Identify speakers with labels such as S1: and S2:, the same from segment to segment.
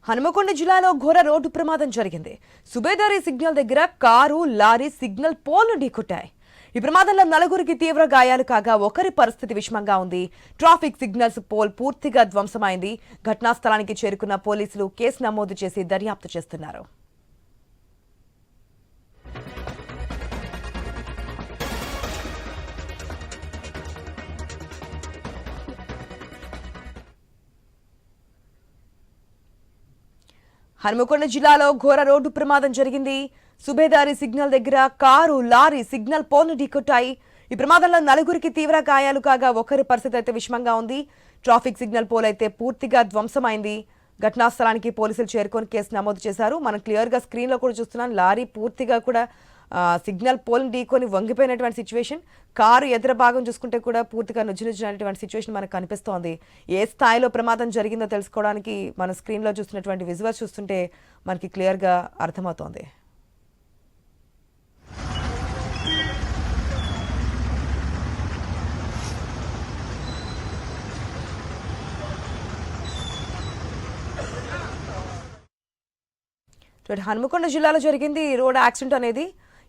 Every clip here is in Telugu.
S1: హనుమకొండ జిల్లాలో ఘోర రోడ్డు ప్రమాదం జరిగింది. సుబేదారి సిగ్నల్ దగ్గర కారు, లారీ సిగ్నల్ పోల్ను ఢీకొట్టాయి. ఈ ప్రమాదంలో నలుగురికి తీవ్ర గాయాలు కాగా ఒకరి పరిస్థితి విషమంగా ఉంది. ట్రాఫిక్ సిగ్నల్స్ పోల్ పూర్తిగా ధ్వంసమైంది. ఘటనా స్థలానికి చేరుకున్న పోలీసులు కేసు నమోదు చేసి దర్యాప్తు చేస్తున్నారు. హనుమకొండ జిల్లాలో ఘోర రోడ్డు ప్రమాదం జరిగింది. సుబేదారి సిగ్నల్ దగ్గర కారు, లారీ సిగ్నల్ పోల్ను ఢీకొట్టాయి. ఈ ప్రమాదంలో నలుగురికి తీవ్ర గాయాలు కాగా ఒకరి పరిస్థితి అయితే విషమంగా ఉంది. ట్రాఫిక్ సిగ్నల్ పోల్ అయితే పూర్తిగా ధ్వంసమైంది. ఘటనా స్థలానికి పోలీసులు చేరుకొని కేసు నమోదు చేశారు. మనం క్లియర్గా స్క్రీన్లో కూడా చూస్తున్నాం. లారీ పూర్తిగా కూడా సిగ్నల్ పోల్ని ఢీకొని వంగిపోయినటువంటి సిచ్యువేషన్. కారు ఎదుర భాగం చూసుకుంటే కూడా పూర్తిగా నుజ్జునుజ్జునటువంటి సిచ్యువేషన్ మనకు కనిపిస్తోంది. ఏ స్థాయిలో ప్రమాదం జరిగిందో తెలుసుకోవడానికి మన స్క్రీన్లో చూస్తున్నటువంటి విజువల్స్ చూస్తుంటే మనకి క్లియర్గా అర్థమవుతోంది. హనుమకొండ జిల్లాలో జరిగింది రోడ్ యాక్సిడెంట్ అనేది.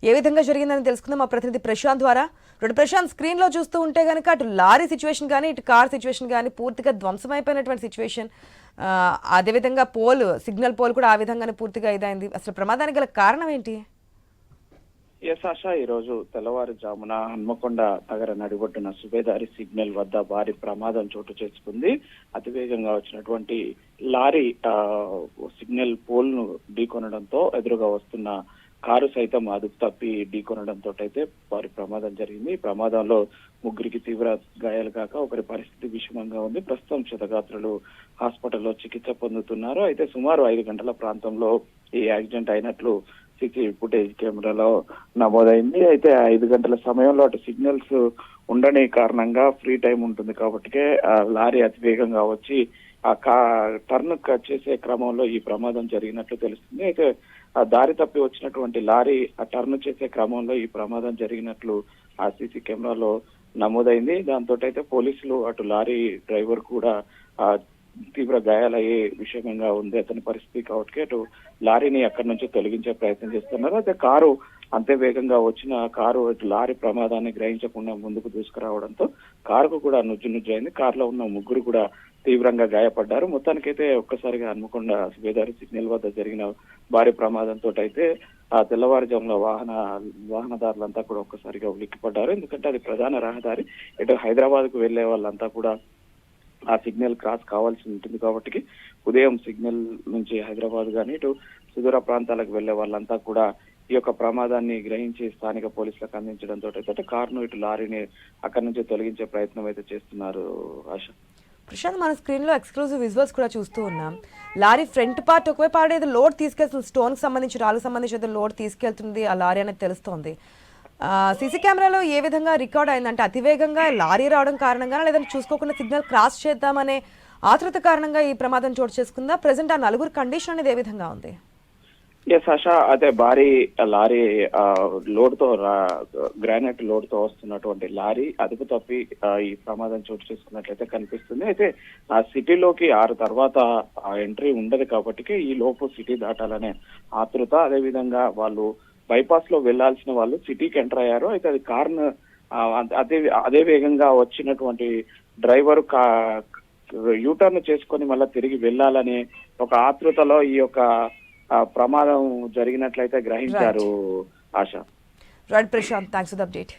S1: ఏ విధంగా జరిగిందని తెలుసుకుందాం మా ప్రతినిధి ప్రశాంత్ ద్వారా. ప్రశాంత్, స్క్రీన్లో చూస్తూ ఉంటే కనుక అటు లారీ సిచ్యువేషన్ కానీ ఇటు కార్ సిచ్యువేషన్ కానీ పూర్తిగా ధ్వంసమైపోయినటువంటి సిచ్యువేషన్. అదేవిధంగా సిగ్నల్ పోల్ కూడా ఆ విధంగానే పూర్తిగా ఇదైంది. అసలు ప్రమాదానికి గల కారణం ఏంటి?
S2: ఆశా ఈరోజు తెల్లవారుజామున హన్మకొండ నగర నడిబొడ్డున సుబేదారి సిగ్నల్ వద్ద భారీ ప్రమాదం చోటు చేసుకుంది. అతివేగంగా వచ్చినటువంటి లారీ సిగ్నల్ పోల్ ను ఢీకొనడంతో ఎదురుగా వస్తున్న కారు సైతం అదుపు తప్పి ఢీకొనడంతో అయితే భారీ ప్రమాదం జరిగింది. ఈ ప్రమాదంలో ముగ్గురికి తీవ్ర గాయాలు కాక ఒకరి పరిస్థితి విషమంగా ఉంది. ప్రస్తుతం క్షతగాత్రులు హాస్పిటల్లో చికిత్స పొందుతున్నారు. అయితే సుమారు 5 గంటల ప్రాంతంలో ఈ యాక్సిడెంట్ అయినట్లు సీసీ ఫుటేజ్ కెమెరాలో నమోదైంది. అయితే 5 గంటల సమయంలో అటు సిగ్నల్స్ ఉండని కారణంగా ఫ్రీ టైం ఉంటుంది కాబట్టి లారీ అతివేగంగా వచ్చి ఆ టర్న్ కట్ చేసే క్రమంలో ఈ ప్రమాదం జరిగినట్లు తెలుస్తుంది. అయితే ఆ దారి తప్పి వచ్చినటువంటి లారీ ఆ టర్న్ చేసే క్రమంలో ఈ ప్రమాదం జరిగినట్లు ఆ సీసీ కెమెరాలో నమోదైంది. దాంతో అయితే పోలీసులు అటు లారీ డ్రైవర్ కూడా తీవ్ర గాయాలయ్యే విషయంగా ఉంది అతని పరిస్థితి కాబట్టి అటు లారీని అక్కడి నుంచి తొలగించే ప్రయత్నం చేస్తున్నారు. అయితే కారు అంతే వేగంగా వచ్చిన కారు అటు లారీ ప్రమాదాన్ని గ్రహించకుండా ముందుకు దూసుకురావడంతో కారుకు కూడా నుజ్జు అయింది. కారులో ఉన్న ముగ్గురు కూడా తీవ్రంగా గాయపడ్డారు. మొత్తానికైతే ఒక్కసారిగా హన్మకొండ సుబేదారి సిగ్నల్ వద్ద జరిగిన భారీ ప్రమాదంతో అయితే ఆ తెల్లవారుజామున వాహనదారులంతా కూడా ఒక్కసారిగా ఉలిక్కిపడ్డారు. ఎందుకంటే అది ప్రధాన రహదారి. ఇటు హైదరాబాద్ కు వెళ్లే వాళ్ళంతా కూడా ఆ సిగ్నల్ క్రాస్ కావాల్సి ఉంటుంది కాబట్టి ఉదయం సిగ్నల్ నుంచి హైదరాబాద్ కానీ ఇటు సుదూర ప్రాంతాలకు వెళ్లే వాళ్ళంతా కూడా ఈ యొక్క ప్రమాదాన్ని గ్రహించి స్థానిక పోలీసులకు అందించడంతో అయితే కారును ఇటు లారీని అక్కడి నుంచి తొలగించే ప్రయత్నం అయితే చేస్తున్నారు. ఆశ,
S1: ప్రశాంత్, మన స్క్రీన్లో ఎక్స్క్లూజివ్ విజువల్స్ కూడా చూస్తూ ఉన్నాం. లారీ ఫ్రంట్ పార్ట్ ఒకవైపు ఆడేది లోడ్ తీసుకెళ్తుంది, స్టోన్కి సంబంధించి రాళ్ళకు సంబంధించి లోడ్ తీసుకెళ్తుంది ఆ లారీ అనేది తెలుస్తోంది. సీసీ కెమెరాలో ఏ విధంగా రికార్డ్ అయిందంటే అతివేగంగా లారీ రావడం కారణంగా లేదంటే చూసుకోకుండా సిగ్నల్ క్రాస్ చేద్దామనే ఆతృత కారణంగా ఈ ప్రమాదం చోటు చేసుకుందా? ప్రెసెంట్ ఆ నలుగురు కండిషన్ అనేది ఏ విధంగా ఉంది?
S2: ఆశా, అదే భారీ లారీ లోడ్ తో గ్రానైట్ లోడ్ తో వస్తున్నటువంటి లారీ అదుపు తప్పి ఈ ప్రమాదం చోటు చేసుకున్నట్లయితే కనిపిస్తుంది. అయితే ఆ సిటీలోకి 6 తర్వాత ఎంట్రీ ఉండదు కాబట్టి ఈ లోపు సిటీ దాటాలనే ఆతృత, అదేవిధంగా వాళ్ళు బైపాస్ లో వెళ్లాల్సిన వాళ్ళు సిటీకి ఎంటర్ అయ్యారు. అయితే అది కారును అదే వేగంగా వచ్చినటువంటి డ్రైవర్ యూటర్న్ చేసుకొని మళ్ళీ తిరిగి వెళ్లాలనే ఒక ఆతృతలో ఈ యొక్క ప్రమాదం జరిగినట్లయితే గ్రహించారు. ఆశ,
S1: right Prashant, thanks for the update.